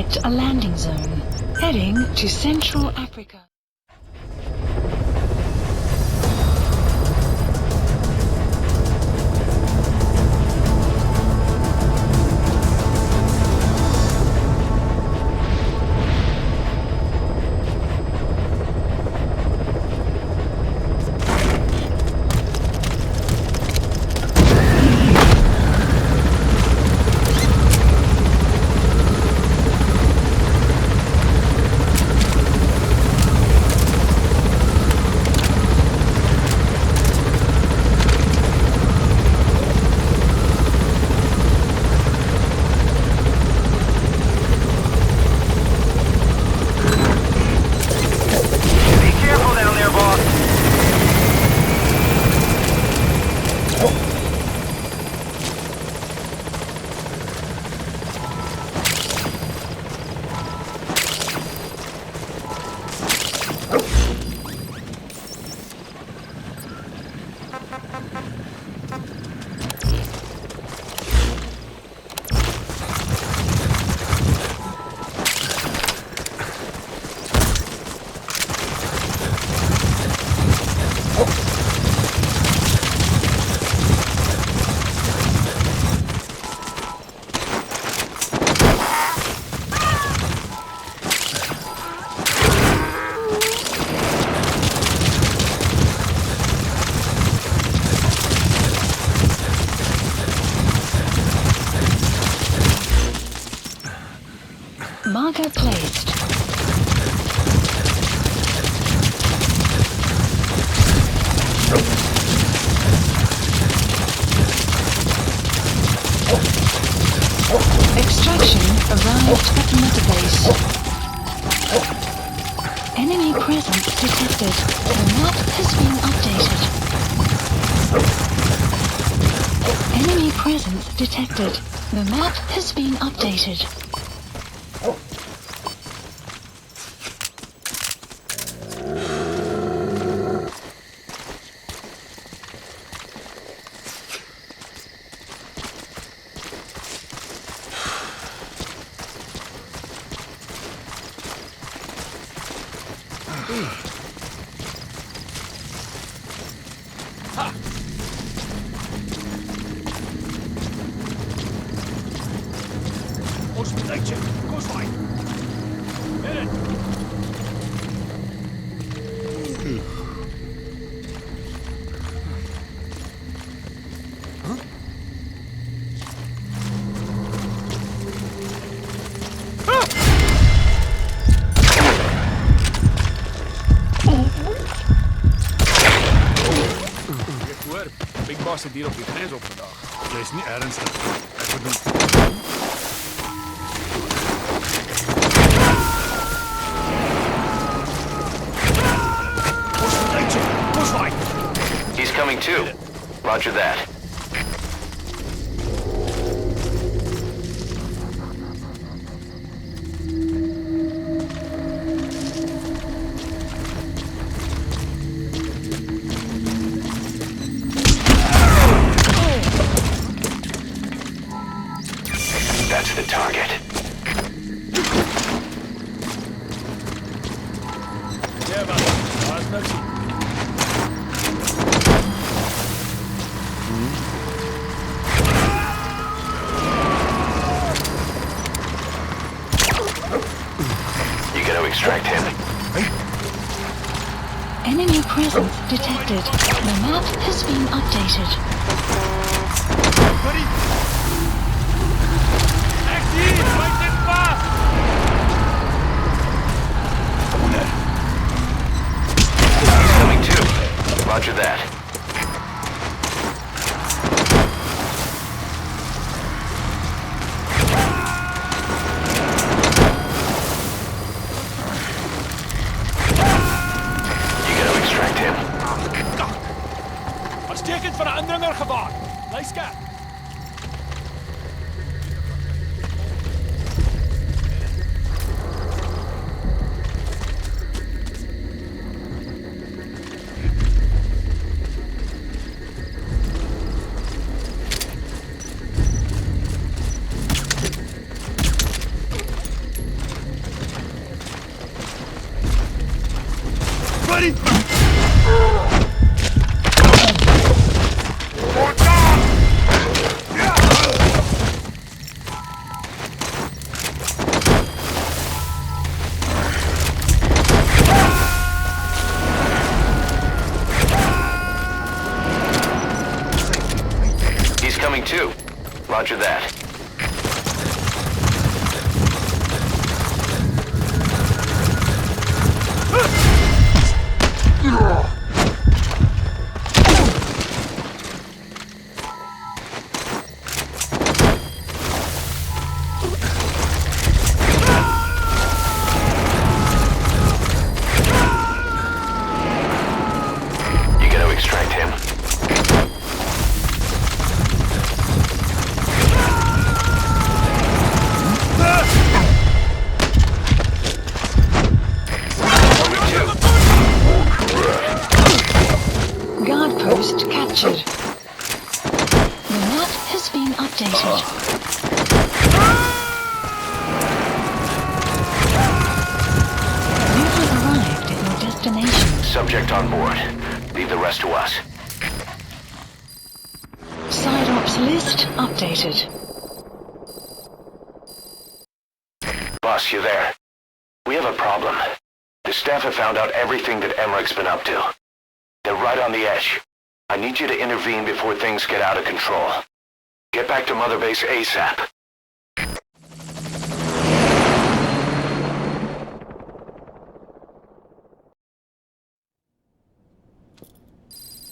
Select a landing zone. Heading to Central Africa. Marker placed. Extraction arrived at Metabase. Enemy presence detected. The map has been updated. Enemy presence detected. The map has been updated. Zit hier op je grens op vandaag. Dat is niet ernstig. Even doen. He's coming too. Roger that. That's the target. Yeah, man. You gotta extract him. Enemy presence detected. The map has been updated. He's coming too. Roger that. You gotta extract him. Uitstekend van een indringer gewaar. Bly skerp. Roger that. You gonna extract him? Guard post captured. The map has been updated. You have arrived at your destination. Subject on board. Leave the rest to us. Side ops list updated. Boss, you there? We have a problem. The staff have found out everything that Emmerich's been up to. They're right on the edge. I need you to intervene before things get out of control. Get back to Mother Base ASAP.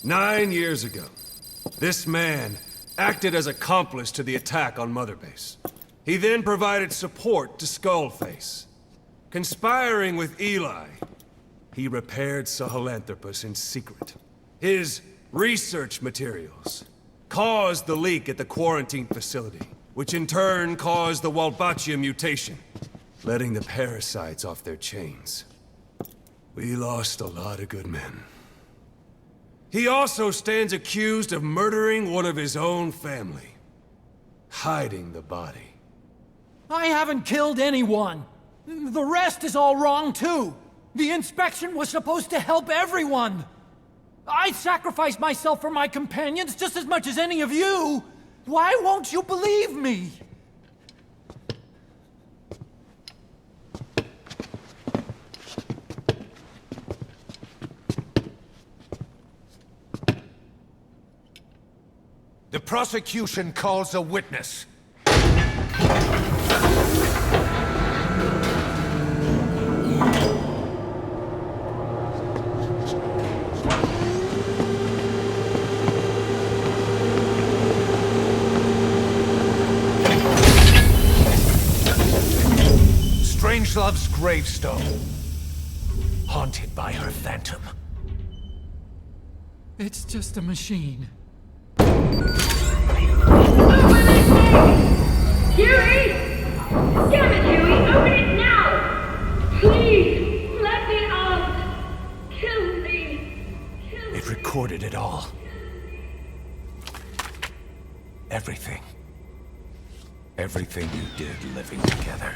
"9 years ago, this man acted as accomplice to the attack on Mother Base. He then provided support to Skullface. Conspiring with Eli, he repaired Sahelanthropus in secret. His research materials caused the leak at the quarantine facility, which in turn caused the Walbachia mutation, letting the parasites off their chains. We lost a lot of good men. He also stands accused of murdering one of his own family, hiding the body. I haven't killed anyone. The rest is all wrong, too. The inspection was supposed to help everyone. I sacrificed myself for my companions just as much as any of you. Why won't you believe me? The prosecution calls a witness. Strangelove's gravestone, haunted by her phantom. It's just a machine. Huey! Damn it, Huey! Open it now! Please! Let me out! Kill me! Kill me! It recorded it all. Everything. Everything you did living together.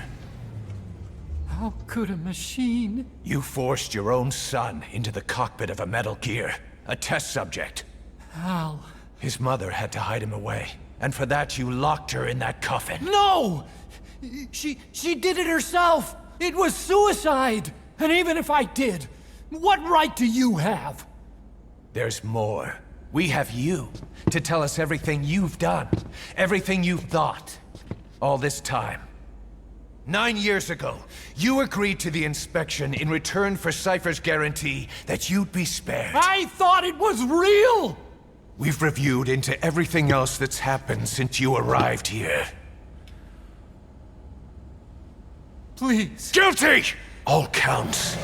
How could a machine? You forced your own son into the cockpit of a Metal Gear, a test subject. How? His mother had to hide him away, and for that you locked her in that coffin. No! She did it herself! It was suicide! And even if I did, what right do you have? There's more. We have you to tell us everything you've done, everything you've thought. All this time. 9 years ago, you agreed to the inspection in return for Cypher's guarantee that you'd be spared. I thought it was real! We've reviewed into everything else that's happened since you arrived here. Please. Guilty! All counts.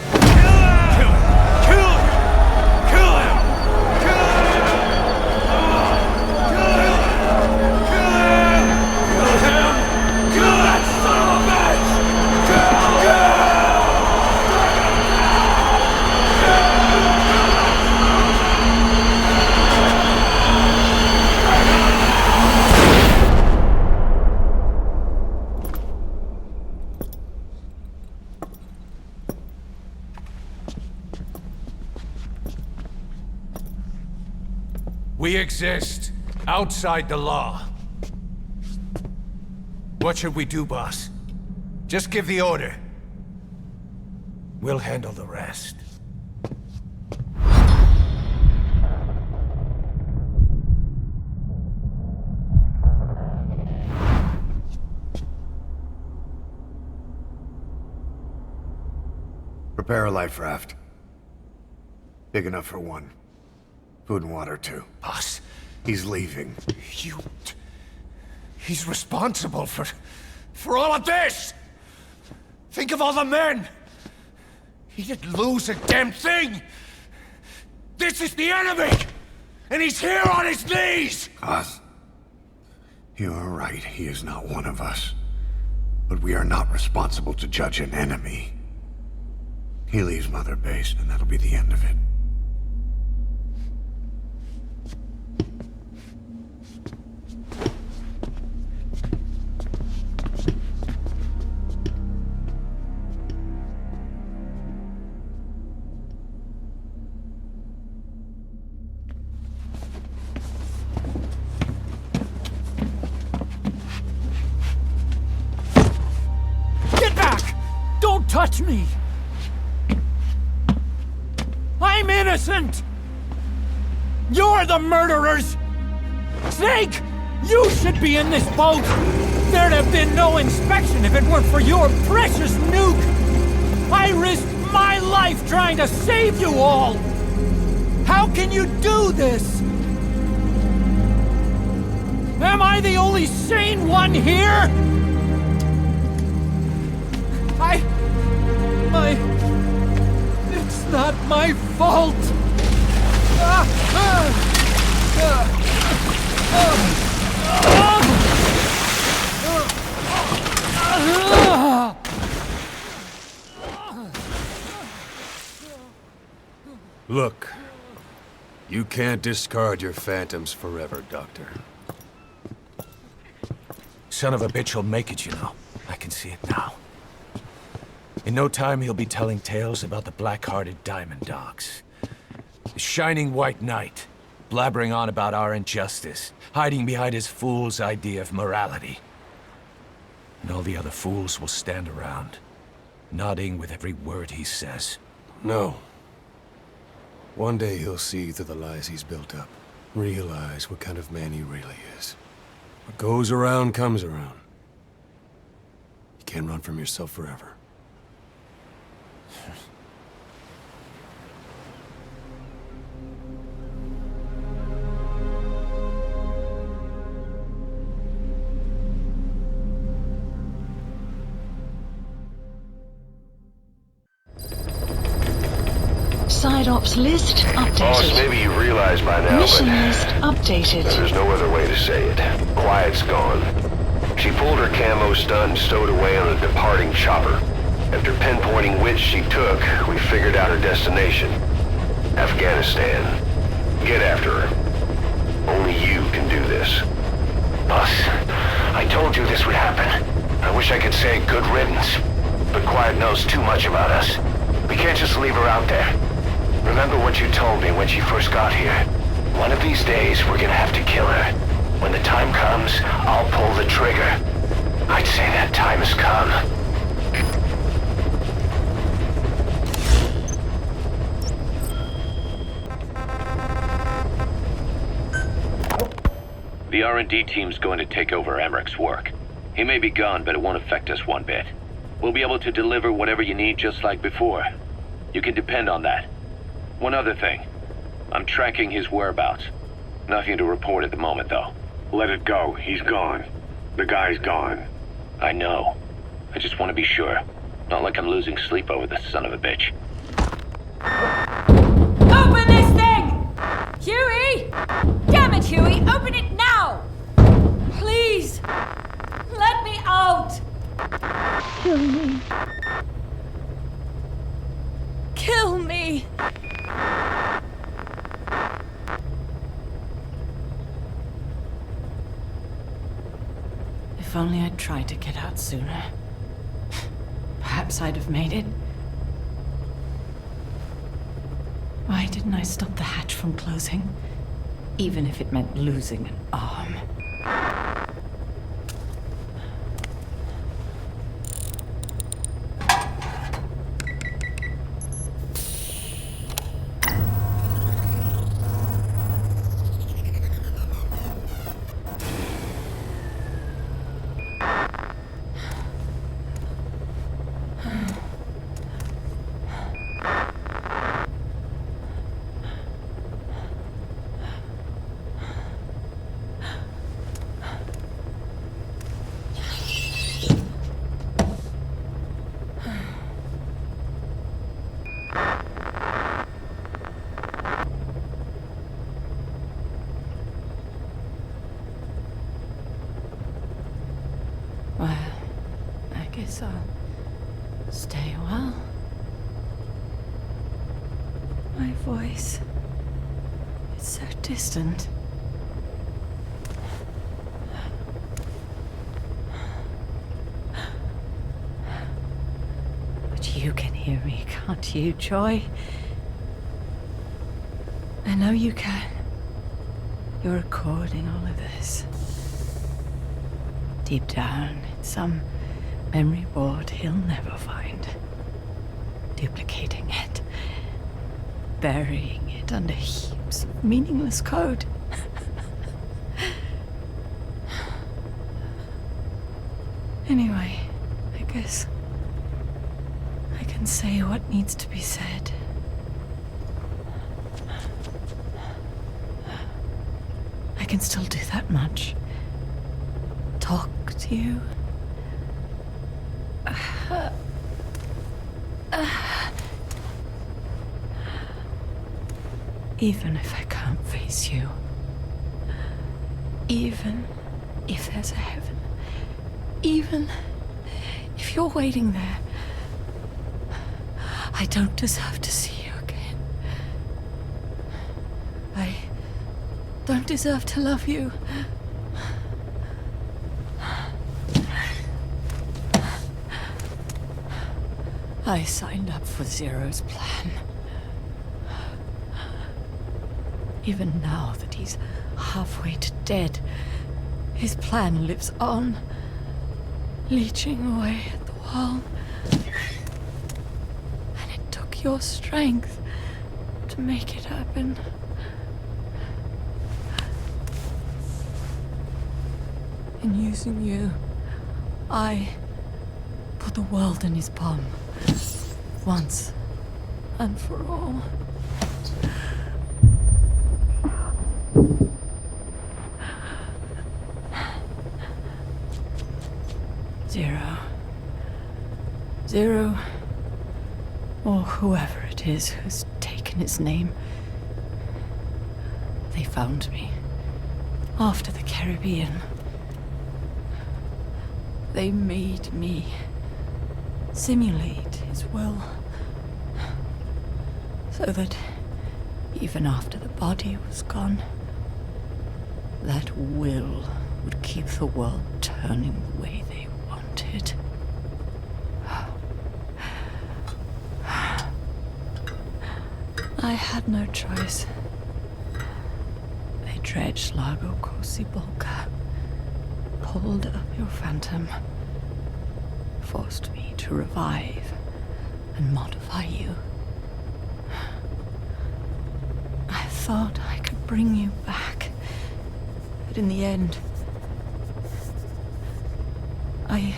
We exist outside the law. What should we do, boss? Just give the order. We'll handle the rest. Prepare a life raft. Big enough for one. Food and water, too. Boss, He's leaving. He's responsible for all of this! Think of all the men! He didn't lose a damn thing! This is the enemy! And he's here on his knees! Us? You are right, he is not one of us. But we are not responsible to judge an enemy. He leaves Mother Base, and that'll be the end of it. Get back! Don't touch me! I'm innocent! You're the murderers! Snake! You should be in this boat! There'd have been no inspection if it weren't for your precious nuke! I risked my life trying to save you all! How can you do this? Am I the only sane one here? It's not my fault! Look, you can't discard your phantoms forever, Doctor. Son of a bitch will make it, you know. I can see it now. In no time, he'll be telling tales about the black-hearted Diamond Dogs. The Shining White Knight, blabbering on about our injustice, hiding behind his fool's idea of morality. And all the other fools will stand around, nodding with every word he says. No. One day he'll see through the lies he's built up, realize what kind of man he really is. What goes around comes around. You can't run from yourself forever. Side ops list Boss, updated. maybe you realize by now, Mission but list updated. there's no other way to say it. Quiet's gone. She pulled her camo stunt and stowed away on a departing chopper. After pinpointing which she took, we figured out her destination. Afghanistan. Get after her. Only you can do this. Boss, I told you this would happen. I wish I could say good riddance, but Quiet knows too much about us. We can't just leave her out there. Remember what you told me when she first got here. One of these days, we're gonna have to kill her. When the time comes, I'll pull the trigger. I'd say that time has come. The R&D team's going to take over Emmerich's work. He may be gone, but it won't affect us one bit. We'll be able to deliver whatever you need just like before. You can depend on that. One other thing. I'm tracking his whereabouts. Nothing to report at the moment, though. Let it go. He's gone. The guy's gone. I know. I just want to be sure. Not like I'm losing sleep over this son of a bitch. Open this thing! Huey! Damn it, Huey! Open it now! Please! Let me out! Kill me. Kill me! If only I'd tried to get out sooner. Perhaps I'd have made it. Why didn't I stop the hatch from closing? Even if it meant losing an arm. promise I'll stay a while. My voice is so distant. But you can hear me, can't you, Joy? I know you can. You're recording all of this. Deep down, in some memory board he'll never find. Duplicating it. Burying it under heaps of meaningless code. Anyway, I guess I can say what needs to be said. I can still do that much. Talk to you. Even if I can't face you. Even if there's a heaven. Even if you're waiting there. I don't deserve to see you again. I don't deserve to love you. I signed up for Zero's plan. Even now that he's halfway to dead, his plan lives on, leeching away at the wall. And it took your strength to make it happen. In using you, I put the world in his palm. Once and for all. Zero, or whoever it is who's taken his name. They found me after the Caribbean. They made me simulate his will, so that even after the body was gone, that will would keep the world turning the way they wanted. I had no choice. They dredged Lago Cosibolca, pulled up your phantom, forced me to revive and modify you. I thought I could bring you back, but in the end, I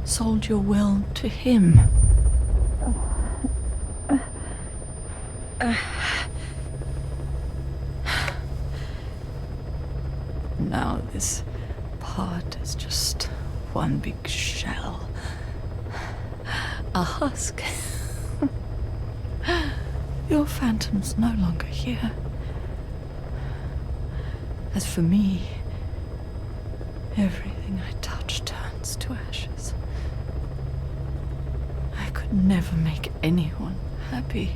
sold your will to him. Now this part is just one big shell. A husk. Your phantom's no longer here. As for me, everything I touch turns to ashes. I could never make anyone happy.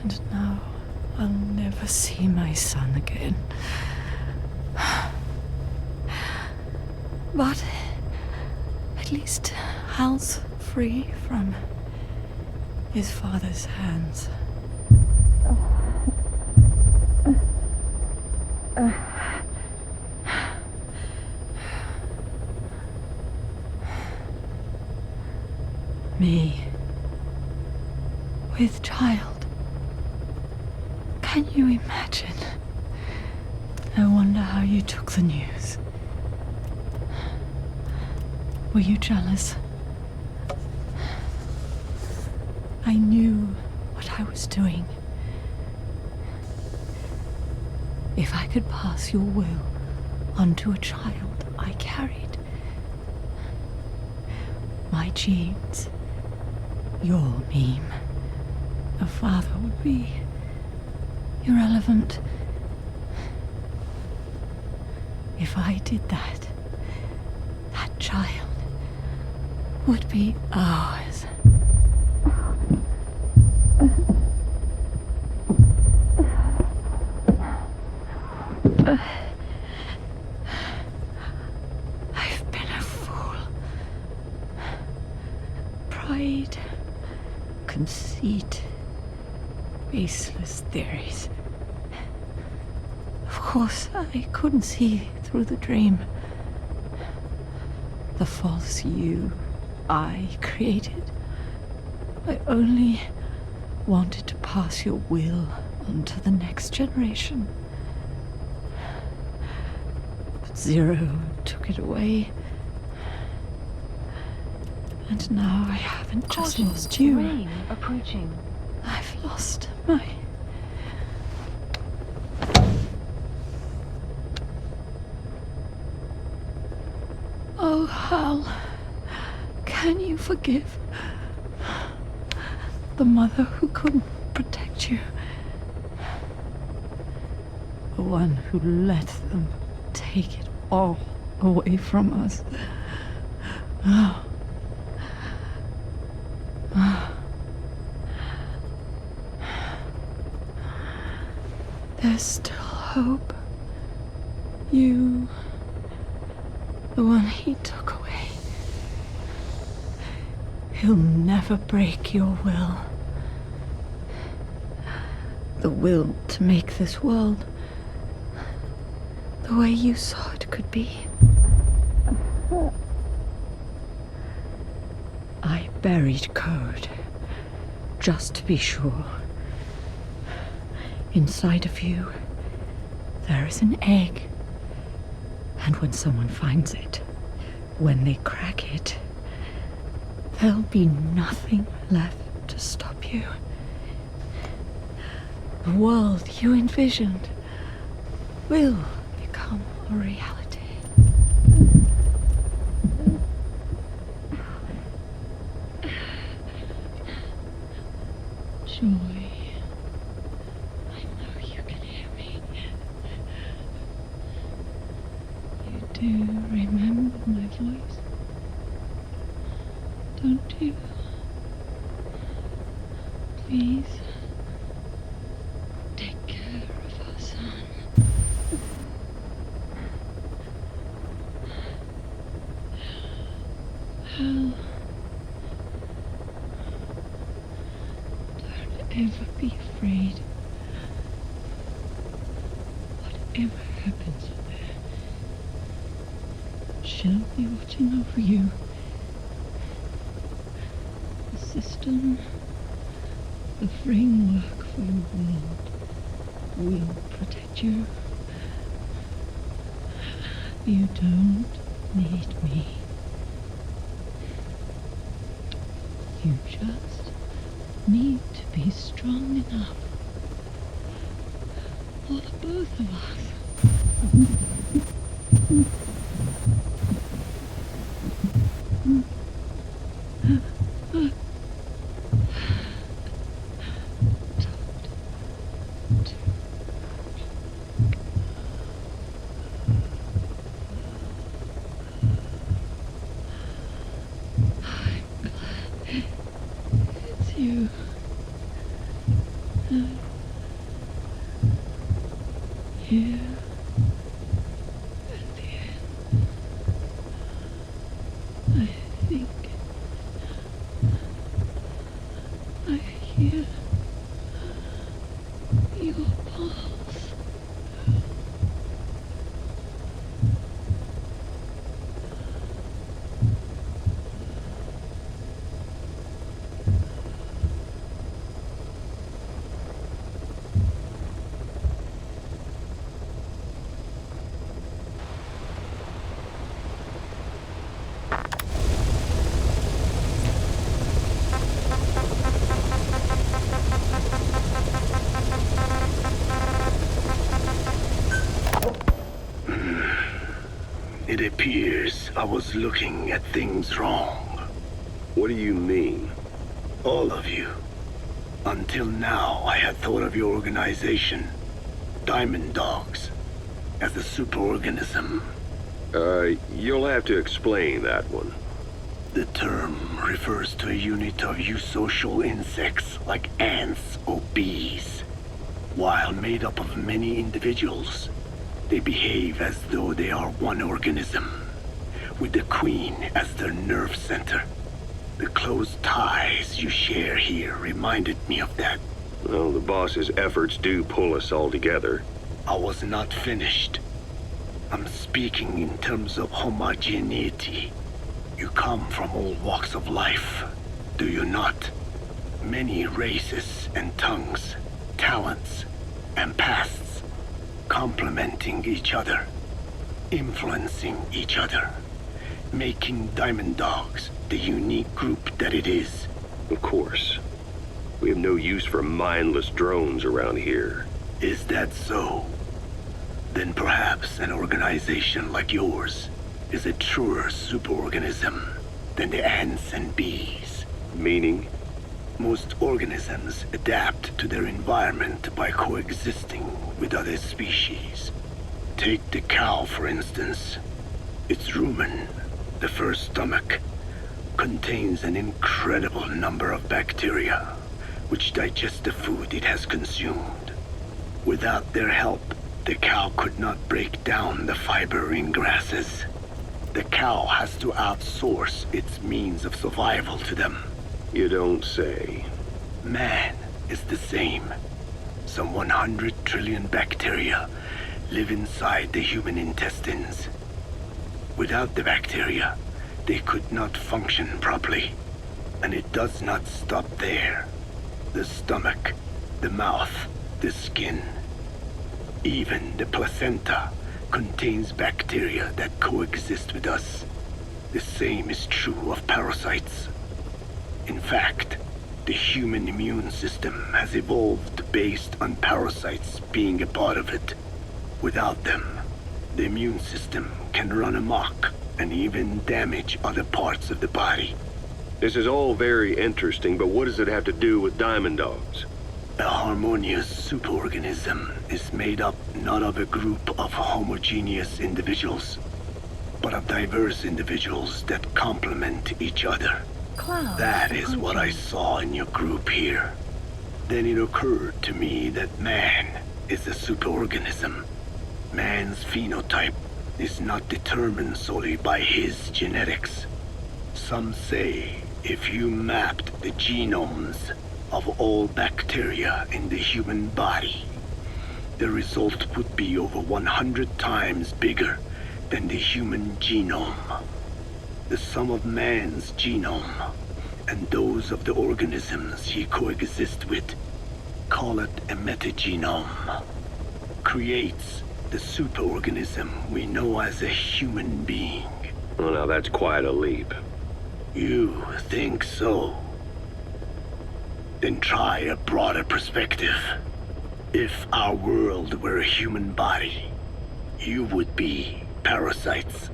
And now I'll never see my son again. But at least Hal's free from his father's hands. Me with child. Can you imagine? I wonder how you took the news. Were you jealous? I knew what I was doing. If I could pass your will onto a child I carried, my genes, your meme, a father would be irrelevant. If I did that, that child would be ours. I've been a fool. Pride, conceit, baseless theories. Of course, I couldn't see through the dream. The false you I created. I only wanted to pass your will on to the next generation. But Zero took it away. And now I haven't just lost you. Rain approaching. I've lost my... Oh, Hal, can you forgive the mother who couldn't protect you? The one who let them take it all away from us. Oh. There's still hope. You, the one he took away. He'll never break your will. The will to make this world the way you saw it could be. I buried code, just to be sure. Inside of you, there is an egg. And when someone finds it, when they crack it, there'll be nothing left to stop you. The world you envisioned will become a reality. Joy. I know you can hear me. You do remember my voice, don't you? Please, take care of our son. Hal, don't ever be afraid. Whatever happens up there, she'll be watching over you. The system, the framework for your world will protect you. You don't need me. You just need to be strong enough for the both of us. It's you. Here at the end, I think I hear your pulse. It appears I was looking at things wrong. What do you mean? All of you. Until now, I had thought of your organization, Diamond Dogs. as a superorganism. You'll have to explain that one. The term refers to a unit of eusocial insects like ants or bees. While made up of many individuals, they behave as though they are one organism, with the queen as their nerve center. The close ties you share here reminded me of that. Well, the boss's efforts do pull us all together. I was not finished. I'm speaking in terms of homogeneity. You come from all walks of life, do you not? Many races and tongues, talents and pasts, complementing each other, influencing each other, making Diamond Dogs the unique group that it is. Of course. We have no use for mindless drones around here. Is that so? Then perhaps an organization like yours is a truer superorganism than the ants and bees. Meaning? Most organisms adapt to their environment by coexisting with other species. Take the cow, for instance. Its rumen, the first stomach, contains an incredible number of bacteria, which digest the food it has consumed. Without their help, the cow could not break down the fiber in grasses. The cow has to outsource its means of survival to them. You don't say. Man is the same. Some 100 trillion bacteria live inside the human intestines. Without the bacteria, they could not function properly. And it does not stop there. The stomach, the mouth, the skin, even the placenta contains bacteria that coexist with us. The same is true of parasites. In fact, the human immune system has evolved based on parasites being a part of it. Without them, the immune system can run amok and even damage other parts of the body. This is all very interesting, but what does it have to do with Diamond Dogs? A harmonious superorganism is made up not of a group of homogeneous individuals, but of diverse individuals that complement each other. That is what I saw in your group here. Then it occurred to me that man is a superorganism. Man's phenotype is not determined solely by his genetics. Some say if you mapped the genomes of all bacteria in the human body, the result would be over 100 times bigger than the human genome. The sum of man's genome and those of the organisms he coexists with, call it a metagenome, creates the superorganism we know as a human being. Well, now that's quite a leap. You think so? Then try a broader perspective. If our world were a human body, you would be parasites.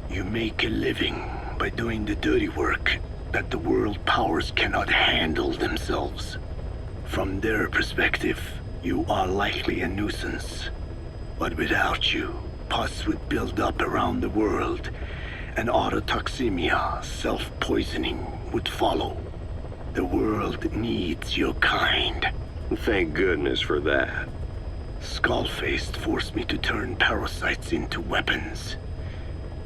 You make a living by doing the dirty work that the world powers cannot handle themselves. From their perspective, you are likely a nuisance. But without you, pus would build up around the world, and autotoxemia, self-poisoning, would follow. The world needs your kind. Thank goodness for that. Skullfaced forced me to turn parasites into weapons.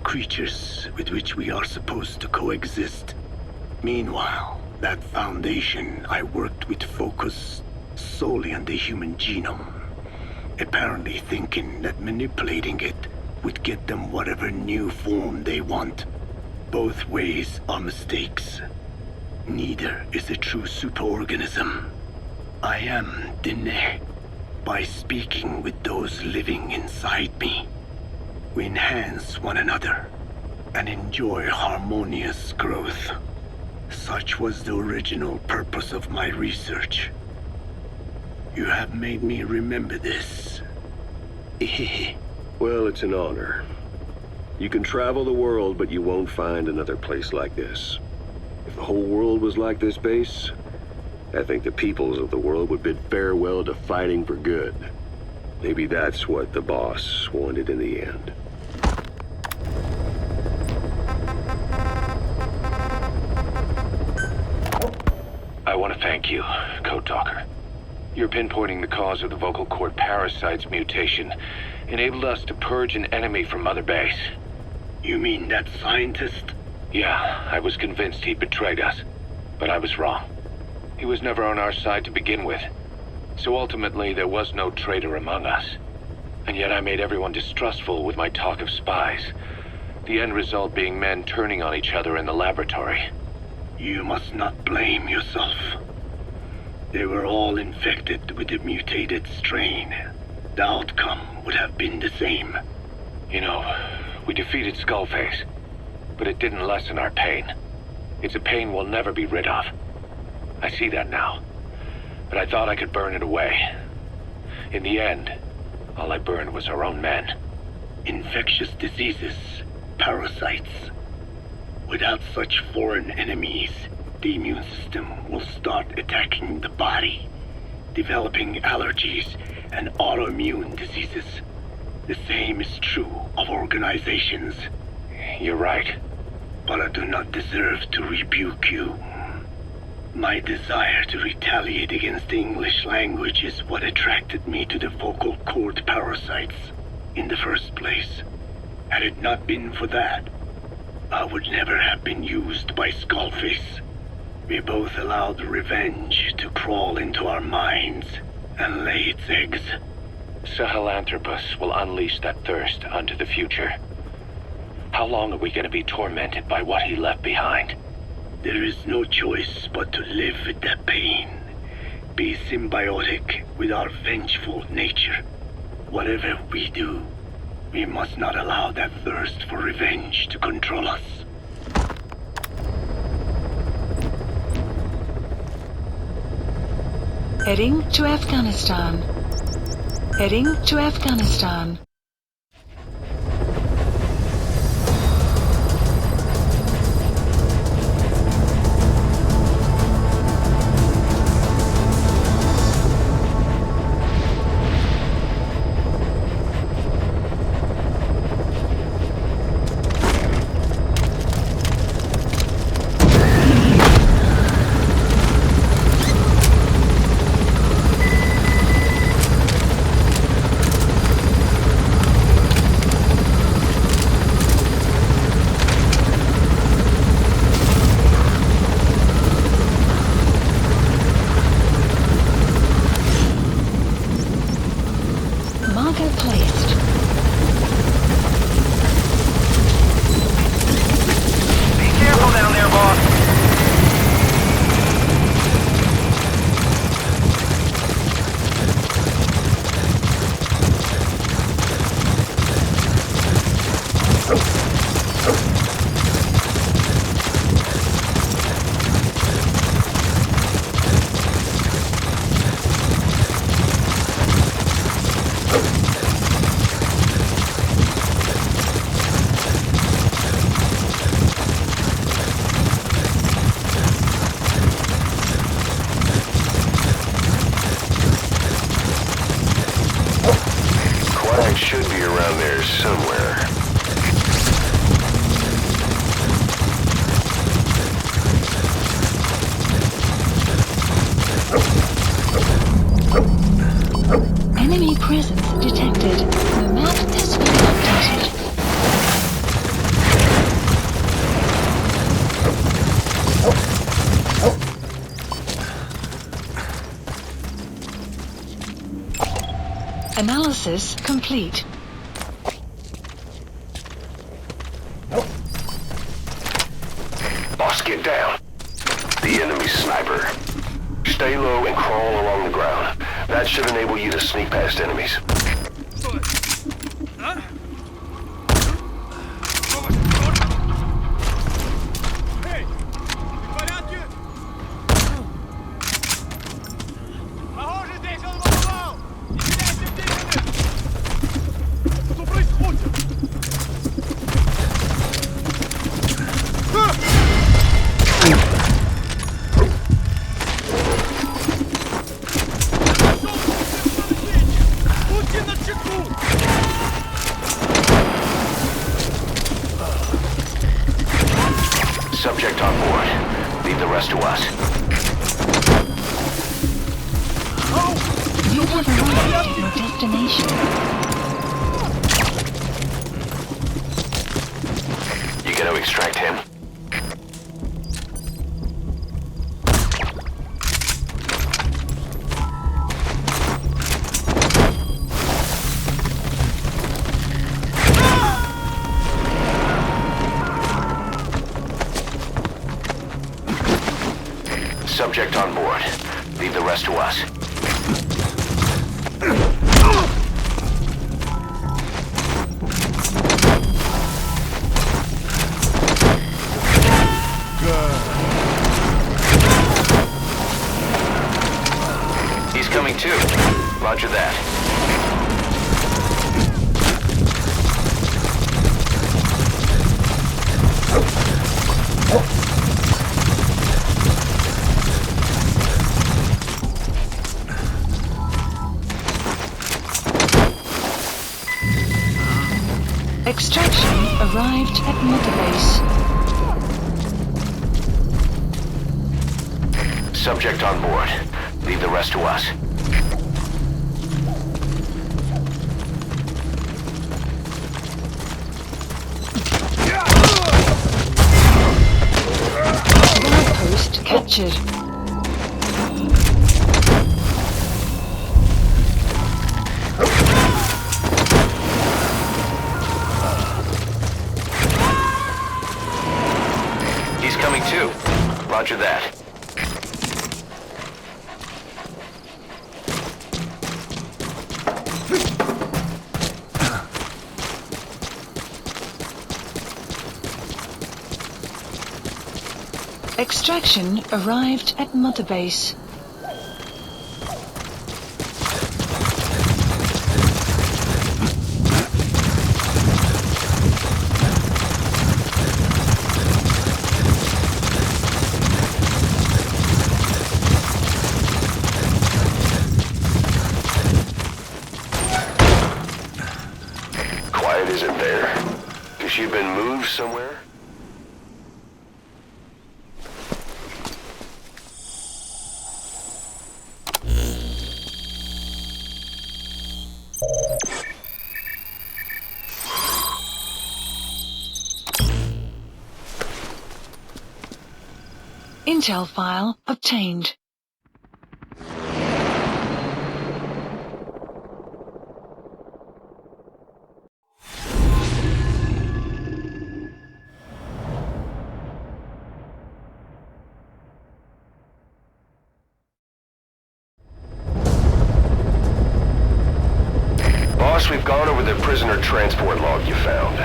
Creatures with which we are supposed to coexist. Meanwhile, that foundation I worked with focused solely on the human genome, apparently thinking that manipulating it would get them whatever new form they want. Both ways are mistakes. Neither is a true superorganism. I am Dine. By speaking with those living inside me, we enhance one another and enjoy harmonious growth. Such was the original purpose of my research. You have made me remember this. Well, it's an honor. You can travel the world, but you won't find another place like this. If the whole world was like this base, I think the peoples of the world would bid farewell to fighting for good. Maybe that's what the boss wanted in the end. I want to thank you, Code Talker. Your pinpointing the cause of the vocal cord parasite's mutation enabled us to purge an enemy from Mother Base. You mean that scientist? Yeah, I was convinced he betrayed us, but I was wrong. He was never on our side to begin with, so ultimately there was no traitor among us. And yet I made everyone distrustful with my talk of spies, the end result being men turning on each other in the laboratory. You must not blame yourself. They were all infected with the mutated strain. The outcome would have been the same. You know, we defeated Skullface, but it didn't lessen our pain. It's a pain we'll never be rid of. I see that now, but I thought I could burn it away. In the end, all I burned was our own men. Infectious diseases, parasites. Without such foreign enemies, the immune system will start attacking the body, developing allergies and autoimmune diseases. The same is true of organizations. You're right. But I do not deserve to rebuke you. My desire to retaliate against the English language is what attracted me to the vocal cord parasites in the first place. Had it not been for that, I would never have been used by Skullface. We both allowed revenge to crawl into our minds and lay its eggs. Sahelanthropus will unleash that thirst unto the future. How long are we going to be tormented by what he left behind? There is no choice but to live with that pain. Be symbiotic with our vengeful nature. Whatever we do, we must not allow that thirst for revenge to control us. Heading to Afghanistan. Heading to Afghanistan. Should be around there somewhere. Enemy presence detected. The map has been updated. Analysis complete. Boss, get down. The enemy sniper. Stay low and crawl along the ground. That should enable you to sneak past enemies. rest to us. You have arrived at your destination. You gonna extract him? Subject on board. Leave the rest to us. He's coming too. Roger that. Extraction arrived at Mother Base. Subject on board. Leave the rest to us. Guard post captured. He's coming too. Roger that. Extraction arrived at Mother Base. Quiet, is it there? Has she been moved somewhere? Intel file obtained. Boss, we've gone over the prisoner transport log you found.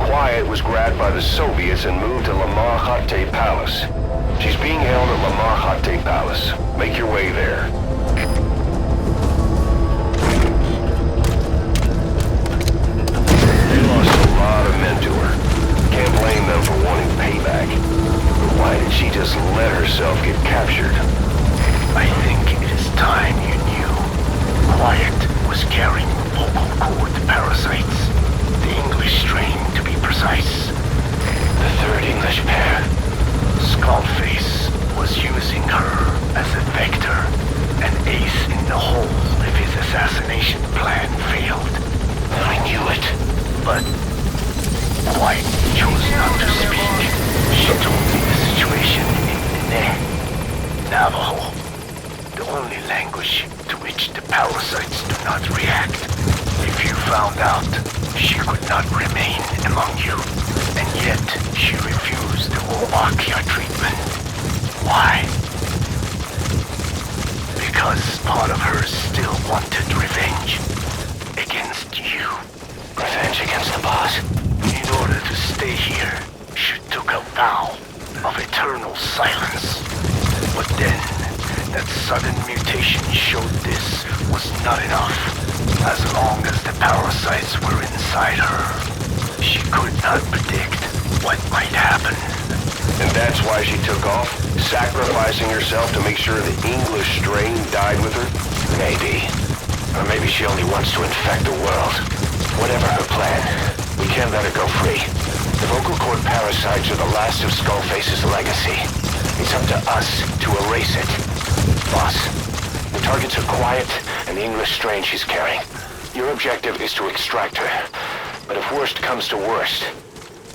Quiet was grabbed by the Soviets and moved to Lamar Khatte Palace. She's being held at Lamar Khatte Palace. Make your way there. They lost a lot of men to her. Can't blame them for wanting payback. But why did she just let herself get captured? I think it is time you knew. Quiet was carrying vocal cord parasites. The English strain, to be precise. The third English pair. Skullface was using her as a vector, an ace in the hole if his assassination plan failed. I knew it. But White chose not to speak. She told me the situation in Navajo, the only language to which the parasites do not react. If you found out, she could not remain among you, and yet she refused the Wolbachia treatment. Why? Because part of her still wanted revenge against you. Revenge against the boss? In order to stay here, she took a vow of eternal silence. But then, that sudden mutation showed this was not enough. As long as the parasites were inside her, she could not predict what might happen. And that's why she took off? Sacrificing herself to make sure the English strain died with her? Maybe. Or maybe she only wants to infect the world. Whatever her plan, we can't let her go free. The vocal cord parasites are the last of Skullface's legacy. It's up to us to erase it. Boss, the targets are quiet and the English strain she's carrying. Your objective is to extract her. But if worst comes to worst,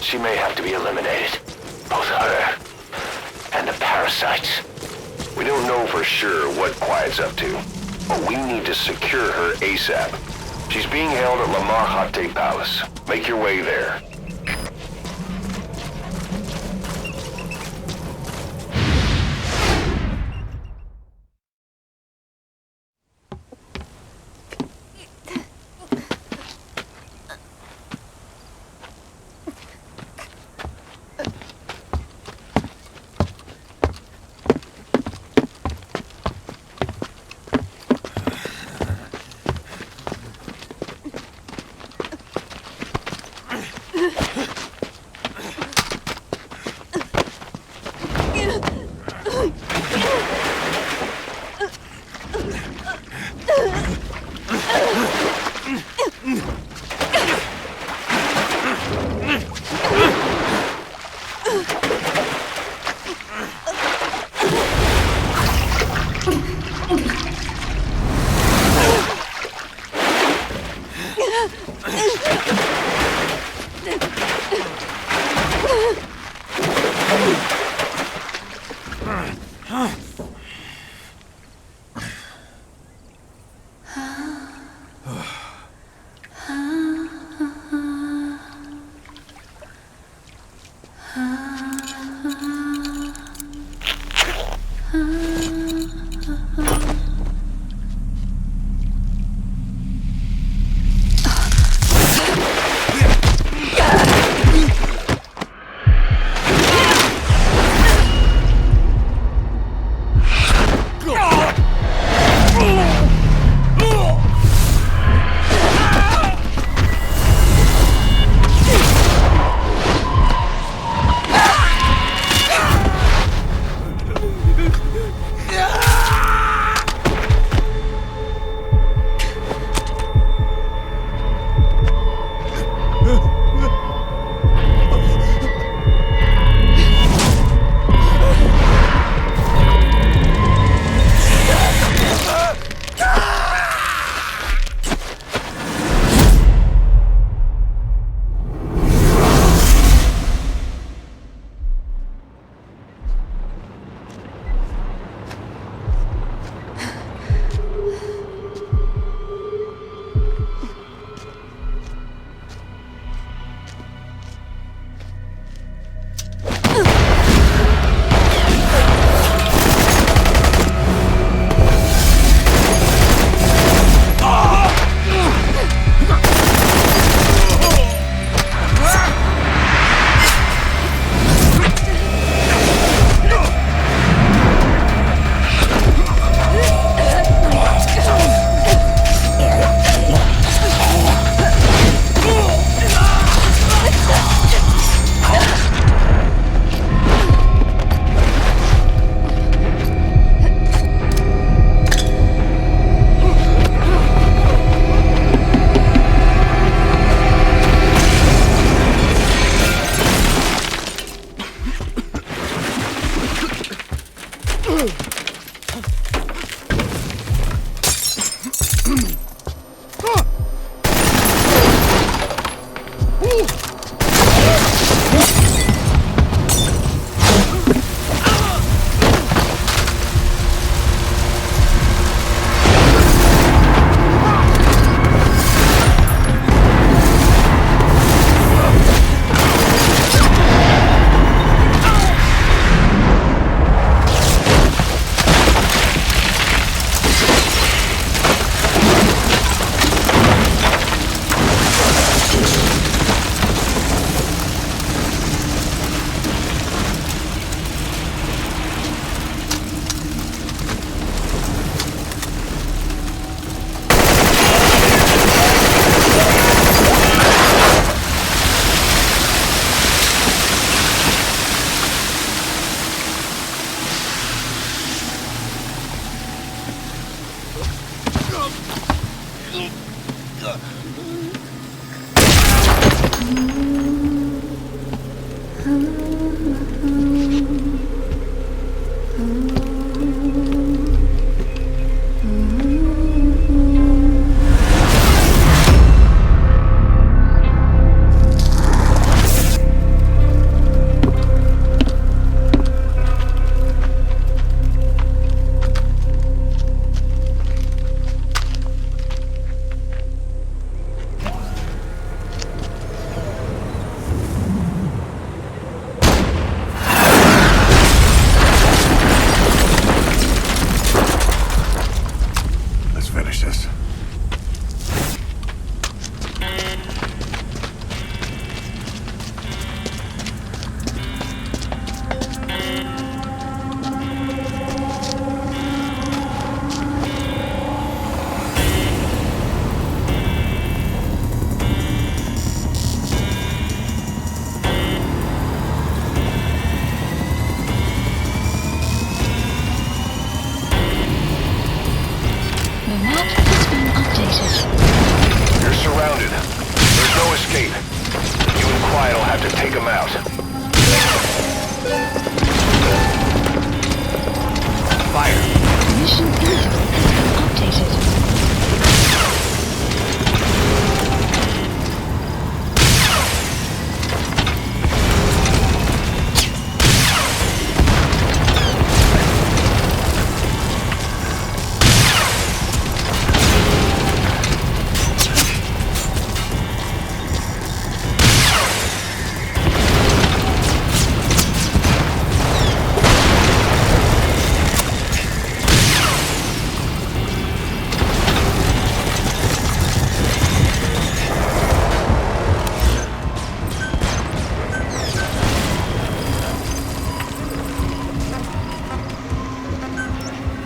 she may have to be eliminated. Both her and the parasites. We don't know for sure what Quiet's up to, but we need to secure her ASAP. She's being held at Lamar Hate Palace. Make your way there.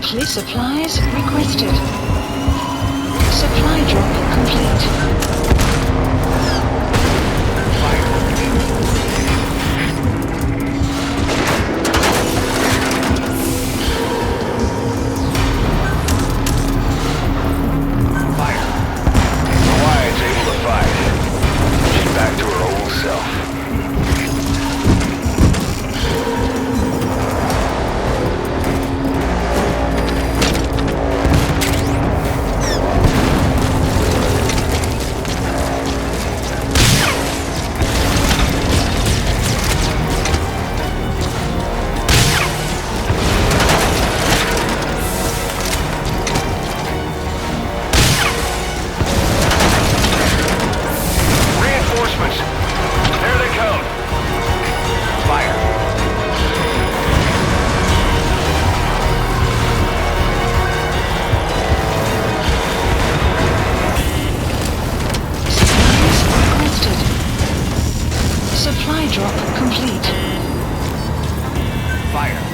Police supplies requested. Supply drop complete. Supply drop complete. Fire.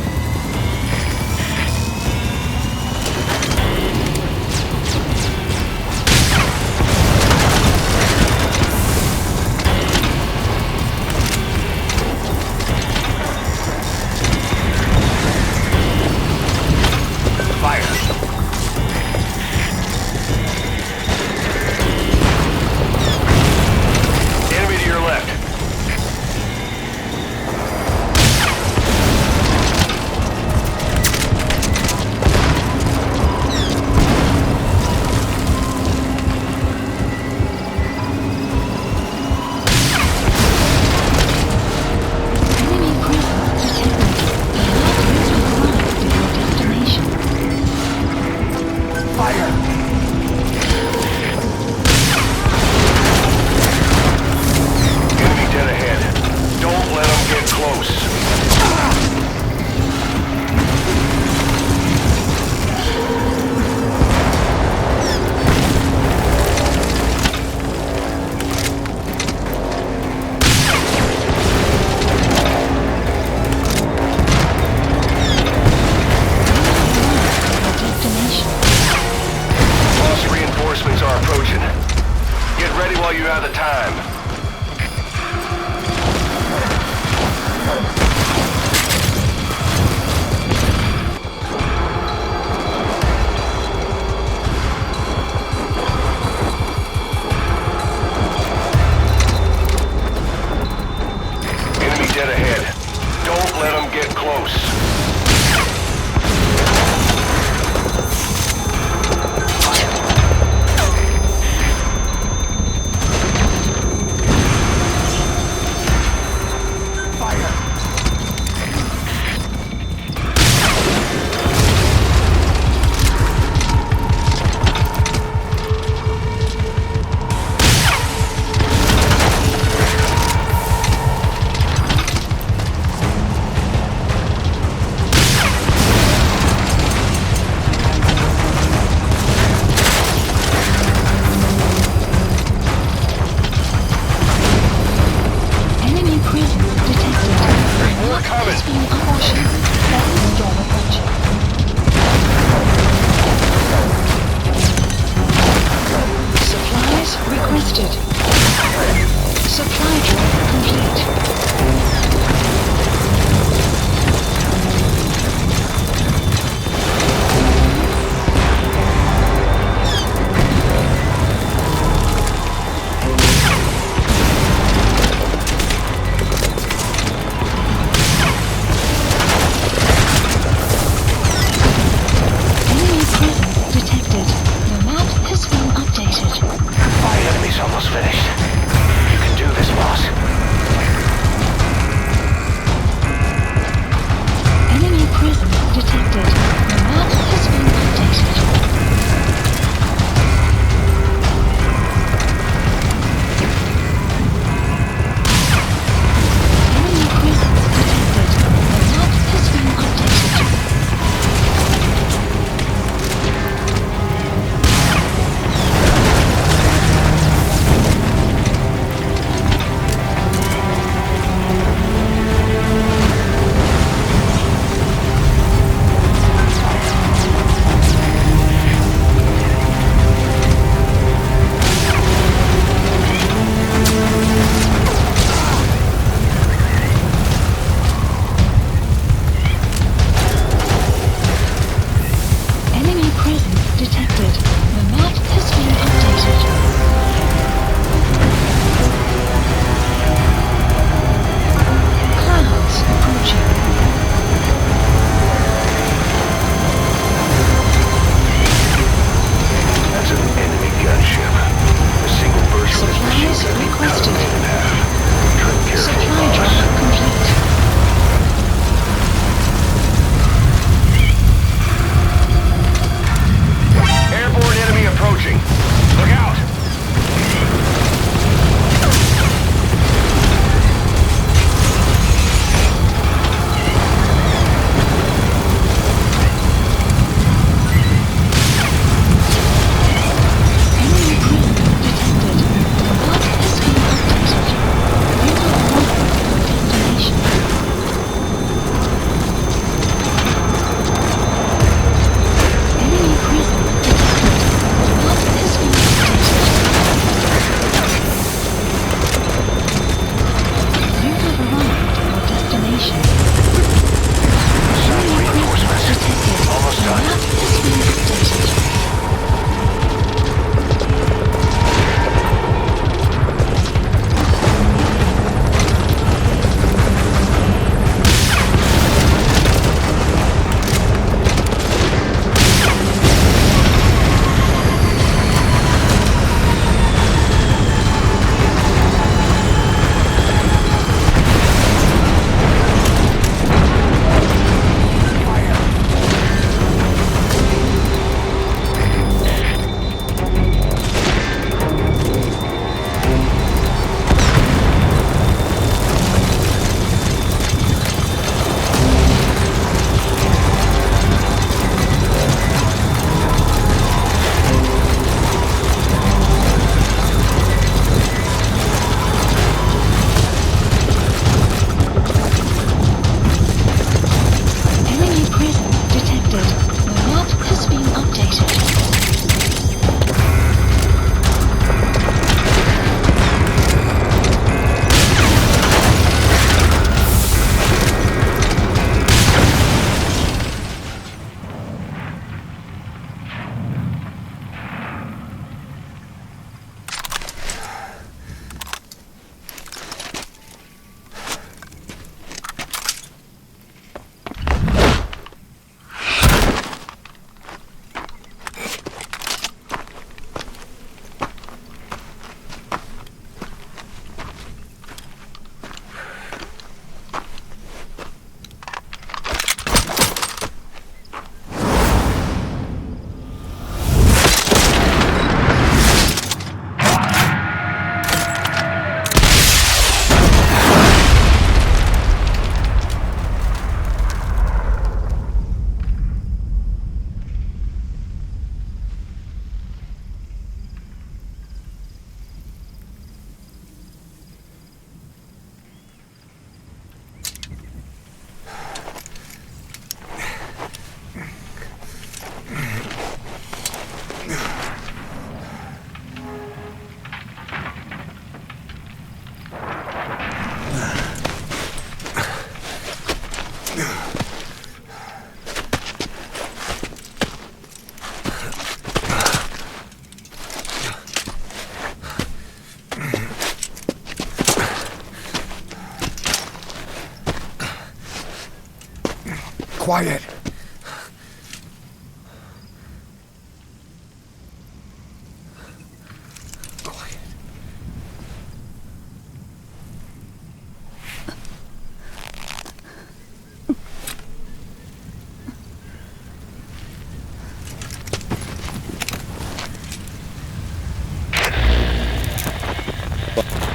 Dead ahead. quiet.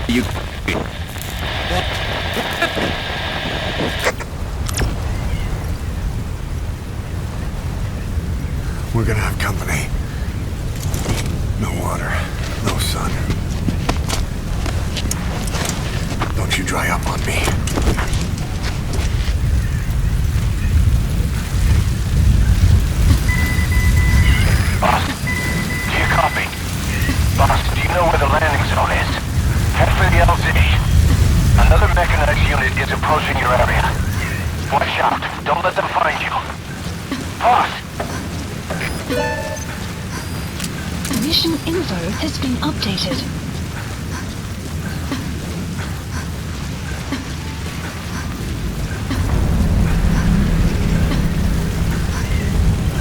You... We're gonna have company. No water, no sun. Don't you dry up on me. Boss, do you copy? Boss, do you know where the landing zone is? Head for the LZ. Another mechanized unit is approaching your area. Watch out. Don't let them find you. Boss! Mission info has been updated.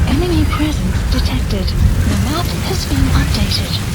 Enemy presence detected. The map has been updated.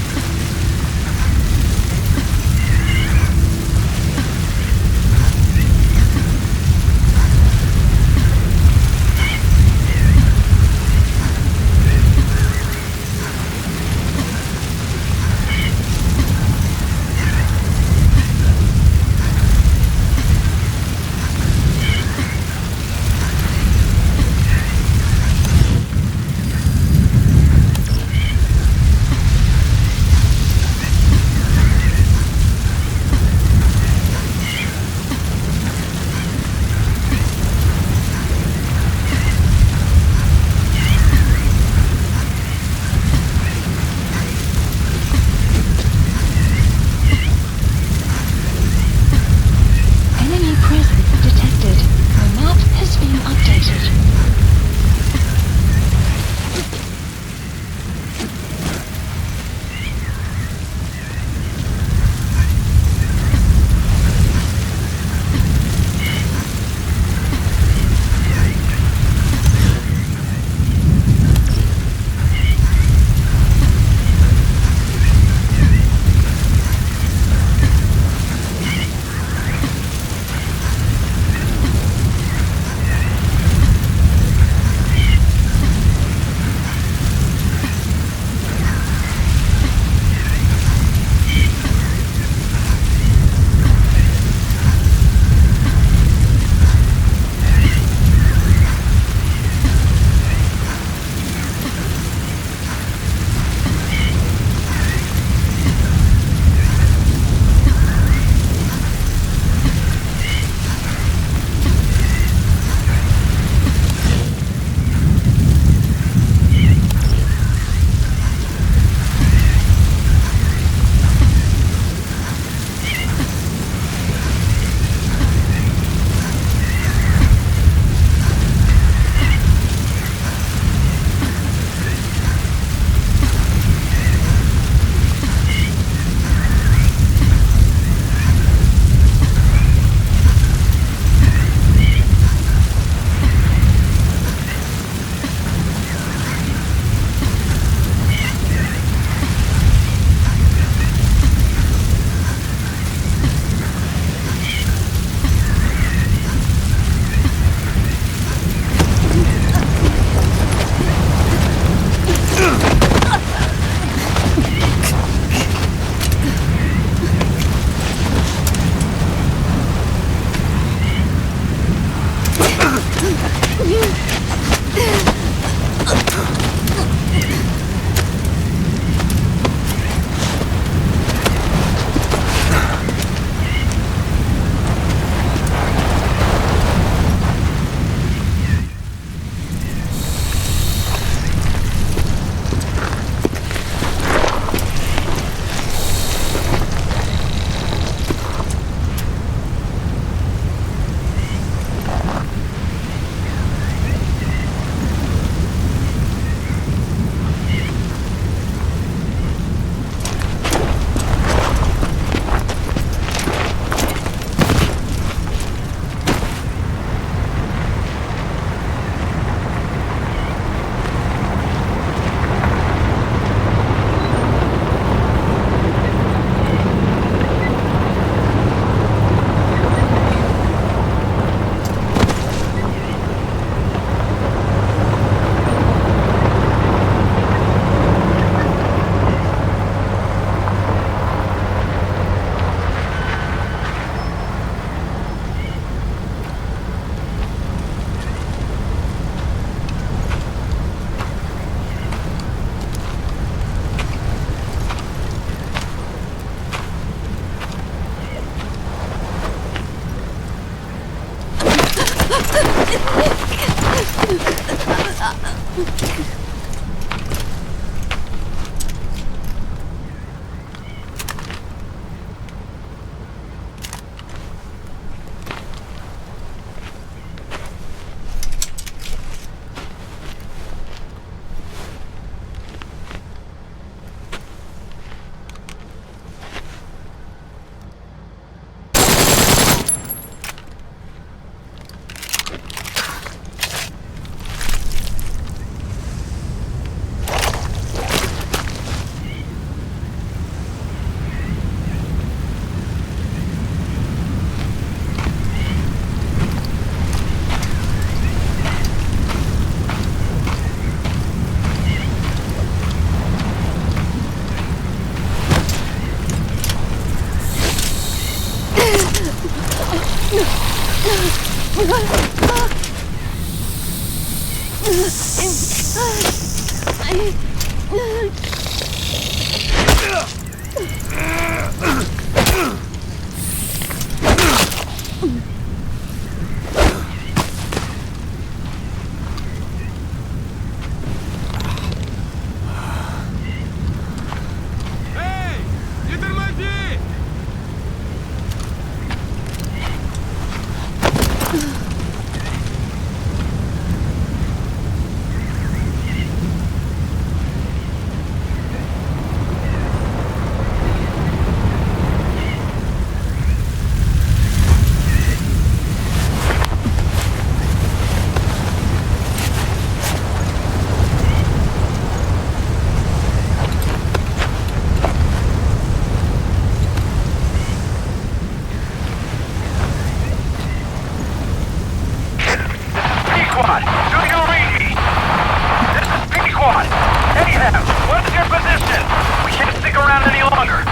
our position! We can't stick around any longer!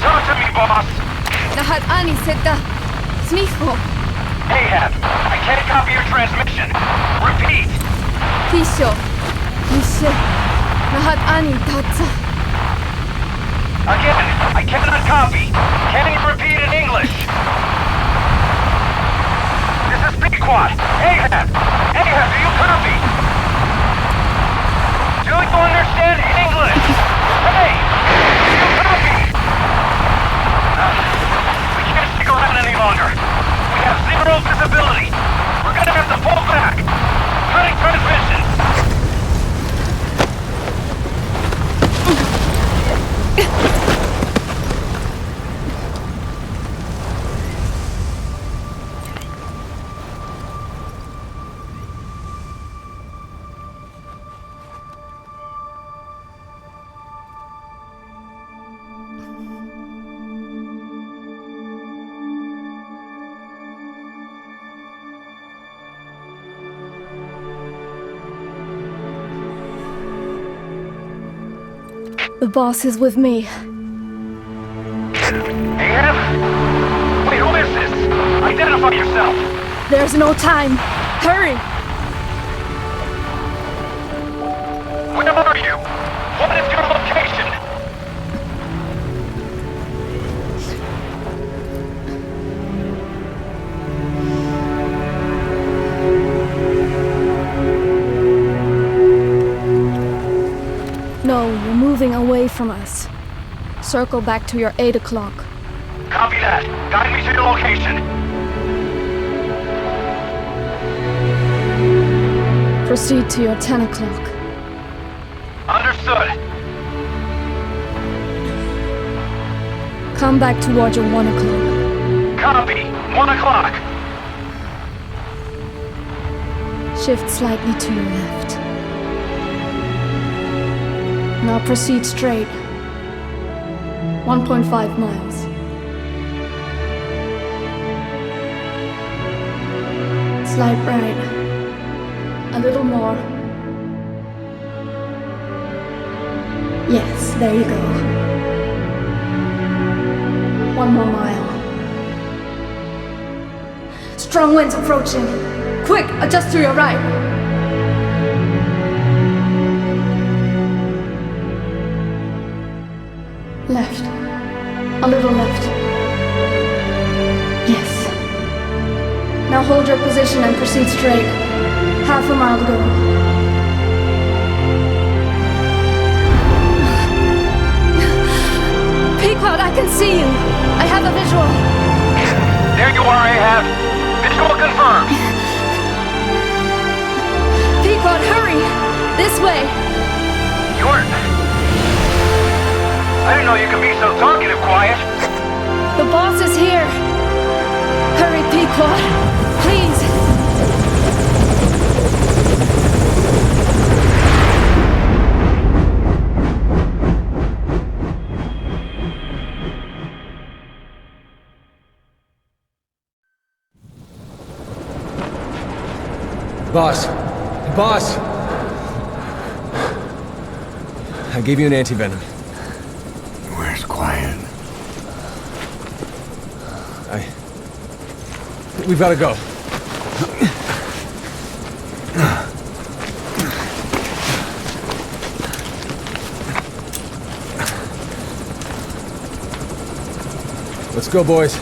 Talk to me, boss! Lahat ani seda. Smicho. Ahab, I can't copy your transmission. Repeat! Tisho. Mishe. Lahat ani tatsa. Again, I cannot copy. Can you repeat in English? This is Pequod. Ahab! Ahab, do you copy? Do you understand English? Hey! Do you copy? We can't stick around any longer. We have zero visibility. We're gonna have to pull back. Cutting transmission. The boss is with me. Ahab? Wait, who is this? Identify yourself. There's no time. Hurry! Where are you? What is your location? No, you're moving away from us. Circle back to your 8 o'clock. Copy that. Guide me to your location. Proceed to your 10 o'clock. Understood. Come back towards your 1 o'clock. Copy. 1 o'clock. Shift slightly to your left. Now proceed straight. 1.5 miles. Slide right. A little more. Yes, there you go. 1 more mile. Strong winds approaching. Quick, adjust to your right. Left. A little left. Yes. Now hold your position and proceed straight. Half a mile to go. Pequod, I can see you. I have a visual. There you are, Ahab. Visual confirmed. Pequod, hurry! This way. I didn't know you could be so talkative, Quiet. The boss is here. Hurry, Pequod. Please. Boss. Boss! I gave you an antivenom. Where's Quiet? We've gotta go. Let's go, boys.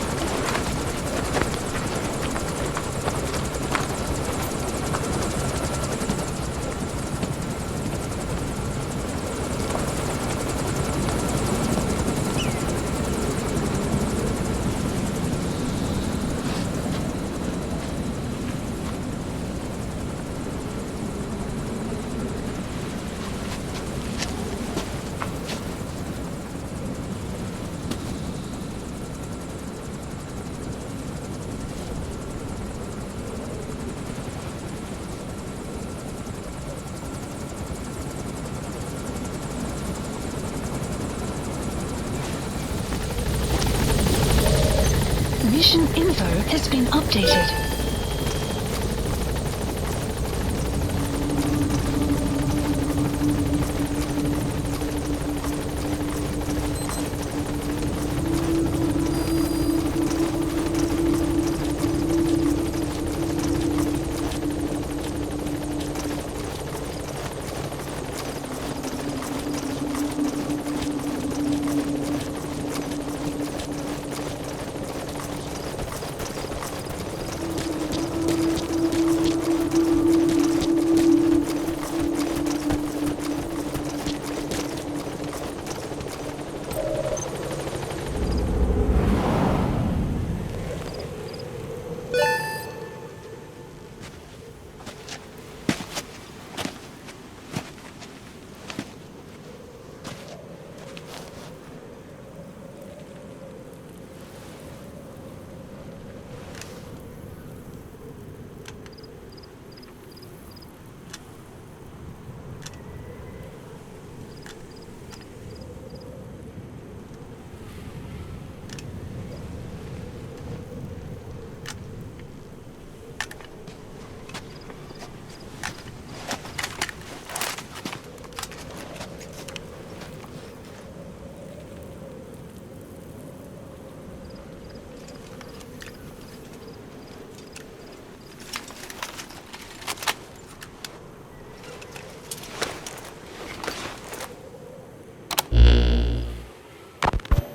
Mission info has been updated.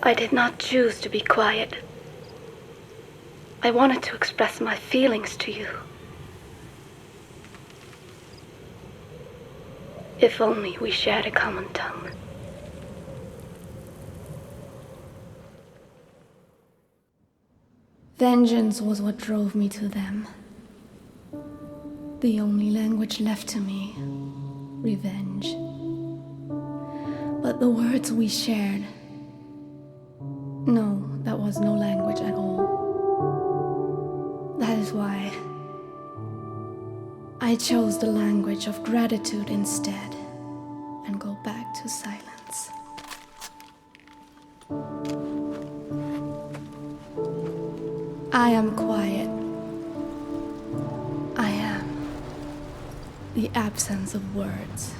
I did not choose to be quiet. I wanted to express my feelings to you. If only we shared a common tongue. Vengeance was what drove me to them. The only language left to me, revenge. But the words we shared, no, that was no language at all. That is why I chose the language of gratitude instead, and go back to silence. I am quiet. I am the absence of words.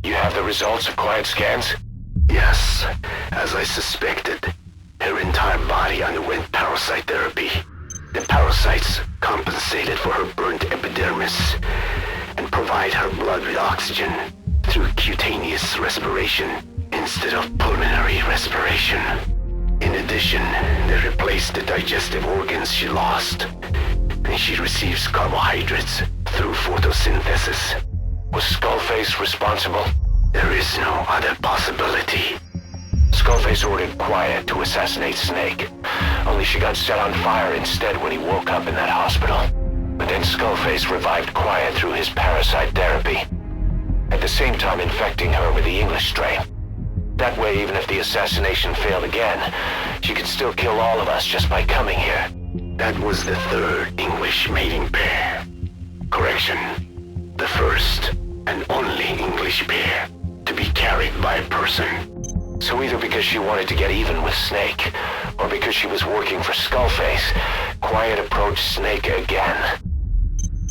You have the results of quiet scans? Yes, as I suspected. Her entire body underwent parasite therapy. The parasites compensated for her burnt epidermis and provide her blood with oxygen through cutaneous respiration instead of pulmonary respiration. In addition, they replaced the digestive organs she lost, and she receives carbohydrates through photosynthesis. Was Skullface responsible? There is no other possibility. Skullface ordered Quiet to assassinate Snake. Only she got set on fire instead when he woke up in that hospital. But then Skullface revived Quiet through his parasite therapy, at the same time infecting her with the English strain. That way, even if the assassination failed again, she could still kill all of us just by coming here. That was the third English mating pair. Correction. The first and only English pair to be carried by a person. So either because she wanted to get even with Snake, or because she was working for Skullface, Quiet approached Snake again.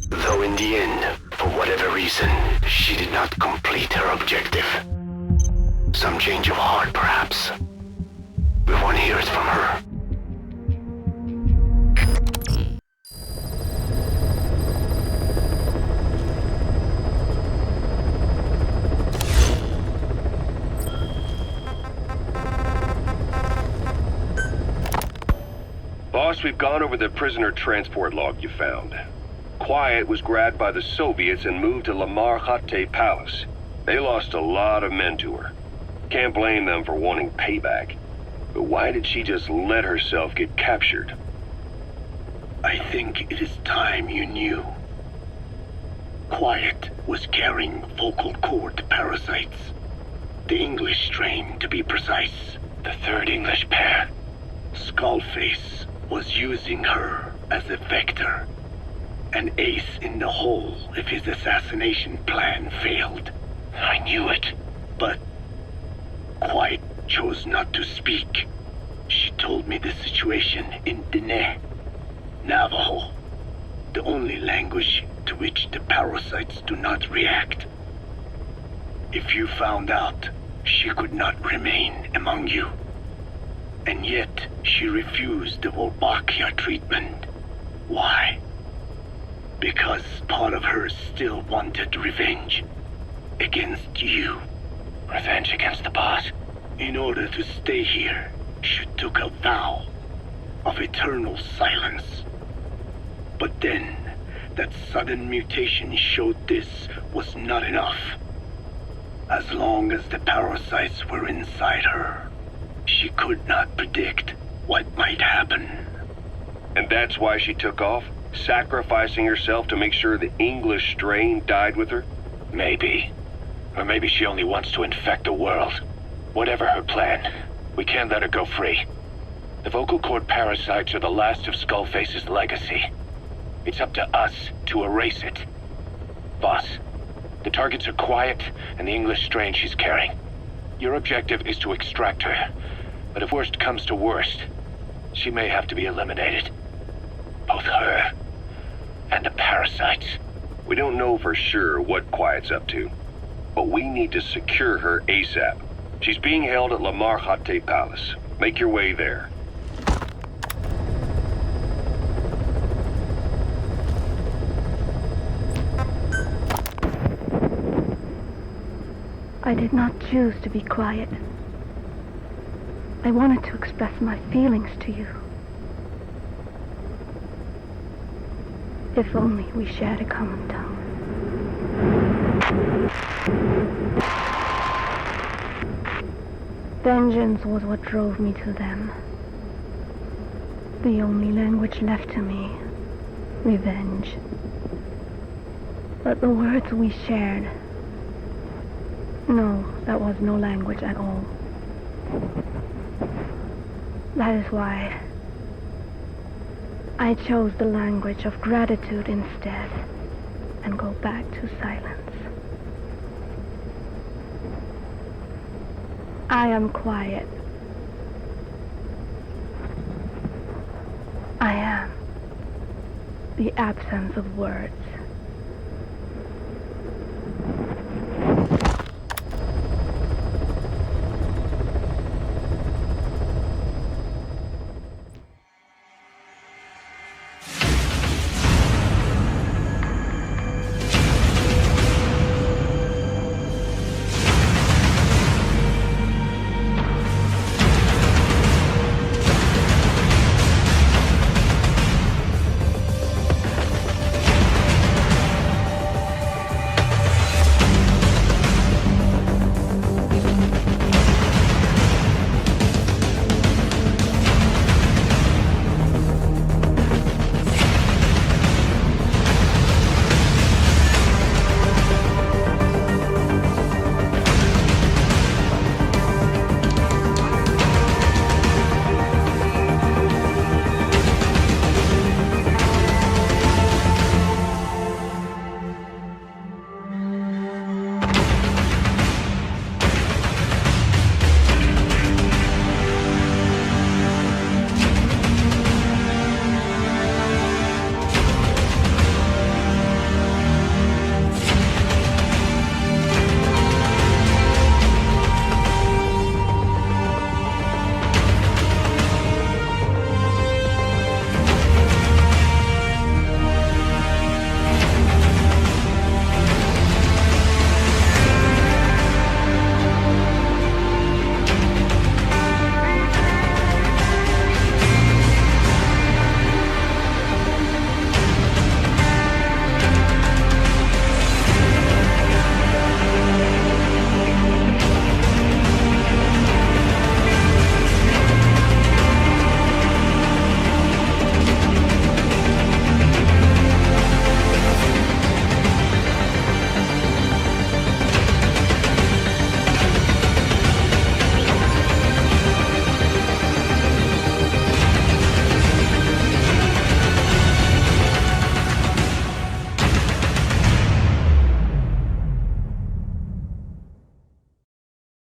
Though in the end, for whatever reason, she did not complete her objective. Some change of heart, perhaps. We want to hear it from her. Boss, we've gone over the prisoner transport log you found. Quiet was grabbed by the Soviets and moved to Lamar Khatte Palace. They lost a lot of men to her. Can't blame them for wanting payback. But why did she just let herself get captured? I think it is time you knew. Quiet was carrying vocal cord parasites. The English strain, to be precise. The third English pair. Skullface was using her as a vector. An ace in the hole if his assassination plan failed. I knew it. But Quiet chose not to speak. She told me the situation in Diné, Navajo, the only language to which the parasites do not react. If you found out, she could not remain among you. And yet, she refused the Wolbachia treatment. Why? Because part of her still wanted revenge. Against you. Revenge against the boss? In order to stay here, she took a vow of eternal silence. But then, that sudden mutation showed this was not enough. As long as the parasites were inside her, she could not predict what might happen. And that's why she took off? Sacrificing herself to make sure the English strain died with her? Maybe. Or maybe she only wants to infect the world. Whatever her plan, we can't let her go free. The vocal cord parasites are the last of Skullface's legacy. It's up to us to erase it. Boss, the targets are Quiet and the English strain she's carrying. Your objective is to extract her. But if worst comes to worst, she may have to be eliminated. Both her and the parasites. We don't know for sure what Quiet's up to, but we need to secure her ASAP. She's being held at Lamar Khatte Palace. Make your way there. I did not choose to be quiet. I wanted to express my feelings to you. If only we shared a common tongue. Vengeance was what drove me to them. The only language left to me, revenge. But the words we shared, no, that was no language at all. That is why I chose the language of gratitude instead, and go back to silence. I am quiet. I am the absence of words.